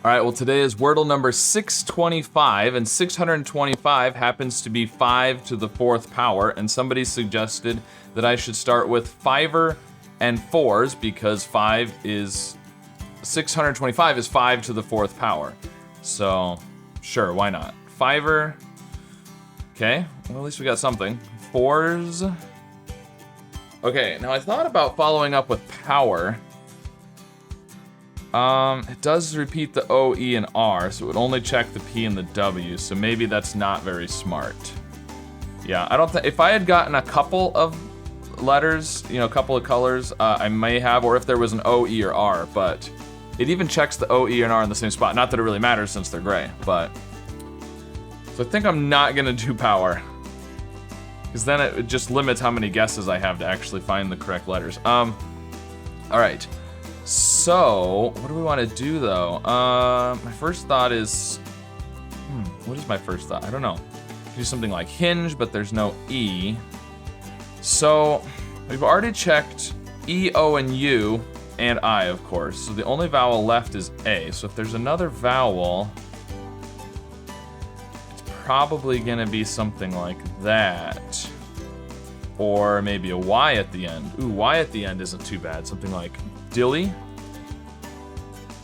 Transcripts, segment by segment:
All right, well, today is Wordle number 625, and 625 happens to be 5 to the 4th power, and somebody suggested that I should start with fiver and 4s because 625 is 5 to the 4th power. So, sure, why not? Fiver, okay, well, at least we got something. 4s. Okay, now I thought about following up with power. It does repeat the O, E, and R, so it would only check the P and the W, so maybe that's not very smart. Yeah, I don't think, if I had gotten a couple of letters, you know, a couple of colors, I may have, or if there was an O, E, or R, but it even checks the O, E, and R in the same spot. Not that it really matters since they're gray, but. So I think I'm not gonna do power, because then it just limits how many guesses I have to actually find the correct letters. All right. So, what do we want to do though? My first thought is, what is my first thought? I don't know. Do something like hinge, but there's no E. So, we've already checked E, O, and U, and I, of course. So the only vowel left is A. So if there's another vowel, it's probably gonna be something like that. Or maybe a Y at the end. Ooh, Y at the end isn't too bad. Something like dilly.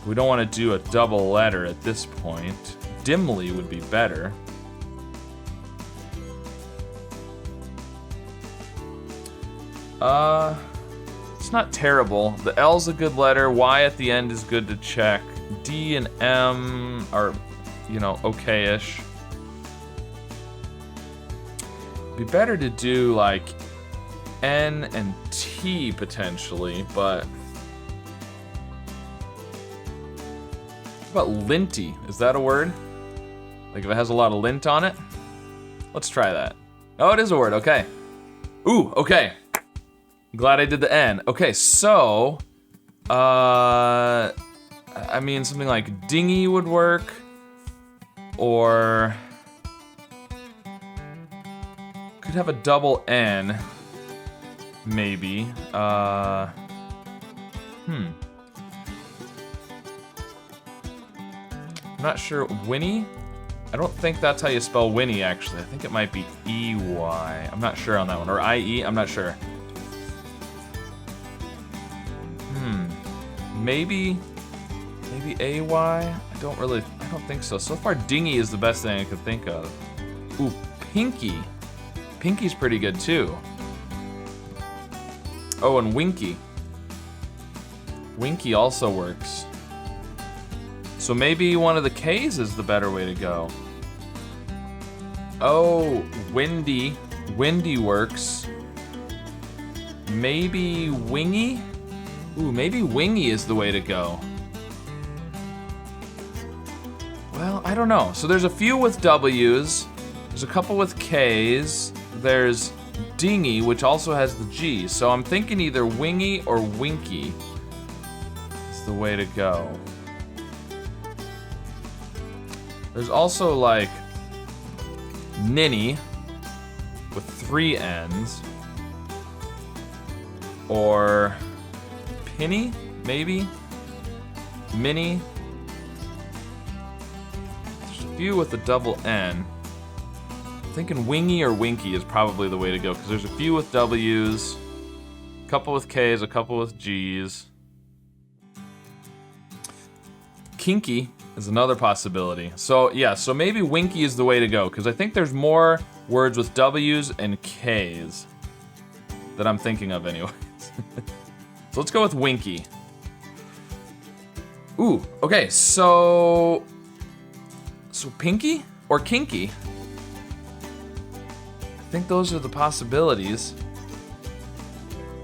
We don't want to do a double letter at this point. Dimly would be better. It's not terrible. The L's a good letter. Y at the end is good to check. D and M are, you know, okay-ish. Be better to do like N and T potentially, but what about linty? Is that a word? Like if it has a lot of lint on it? Let's try that. Oh, it is a word, okay. Ooh, okay. Glad I did the N. Okay, so, I mean something like dingy would work, or could have a double N, maybe. I'm not sure. Winnie? I don't think that's how you spell Winnie, actually. I think it might be E-Y. I'm not sure on that one. Or I-E? I'm not sure. Maybe A-Y? I don't think so. So far, dingy is the best thing I could think of. Ooh, pinky. Pinky's pretty good, too. Oh, and winky. Winky also works. So maybe one of the K's is the better way to go. Oh, windy. Windy works. Maybe wingy? Ooh, maybe wingy is the way to go. Well, I don't know. So there's a few with W's. There's a couple with K's. There's dingy, which also has the G. So I'm thinking either wingy or winky is the way to go. There's also like ninny with 3 N's, or pinny, maybe, mini. There's a few with a double N. I'm thinking wingy or winky is probably the way to go because there's a few with W's, a couple with K's, a couple with G's. Kinky is another possibility. So yeah, so maybe winky is the way to go because I think there's more words with W's and K's that I'm thinking of anyways. So let's go with winky. Ooh, okay, so pinky or kinky? I think those are the possibilities.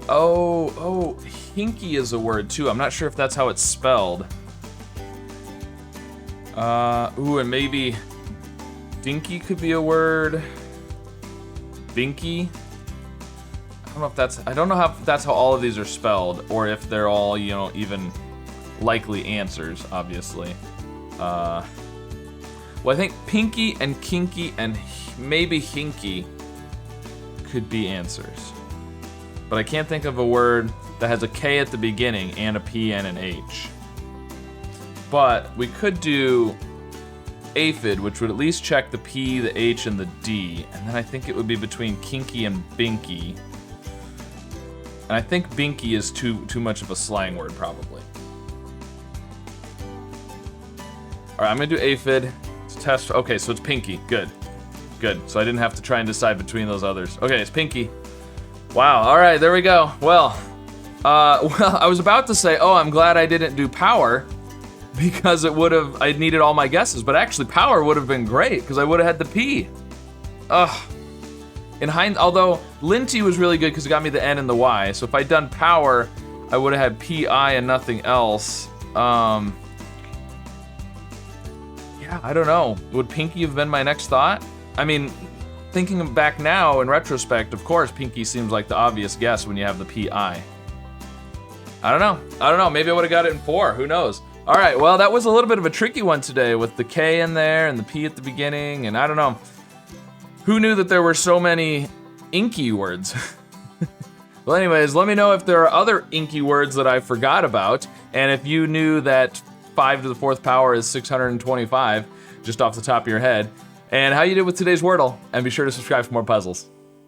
Oh, hinky is a word too. I'm not sure if that's how it's spelled. Ooh, and maybe dinky could be a word. Binky. I don't know if that's how all of these are spelled, or if they're all, you know, even likely answers, obviously. Well, I think pinky and kinky and maybe hinky could be answers. But I can't think of a word that has a K at the beginning and a P and an H. but we could do aphid, which would at least check the P, the H, and the D. And then I think it would be between kinky and binky. And I think binky is too much of a slang word, probably. All right, I'm gonna do aphid. Let's test. Okay, so it's pinky. Good. Good. So I didn't have to try and decide between those others. Okay, it's pinky. Wow. All right, there we go. Well, I was about to say, oh, I'm glad I didn't do power because I needed all my guesses, but actually power would have been great because I would have had the P. Ugh. Although Linty was really good because it got me the N and the Y. So if I'd done power, I would have had PI and nothing else. Yeah, I don't know. Would pinky have been my next thought? I mean, thinking back now in retrospect, of course, pinky seems like the obvious guess when you have the PI. I don't know. Maybe I would have got it in 4. Who knows? All right. Well, that was a little bit of a tricky one today with the K in there and the P at the beginning, and I don't know. Who knew that there were so many inky words? Well, anyways, let me know if there are other inky words that I forgot about, and if you knew that 5 to the 4th power is 625, just off the top of your head, and how you did with today's Wordle, and be sure to subscribe for more puzzles.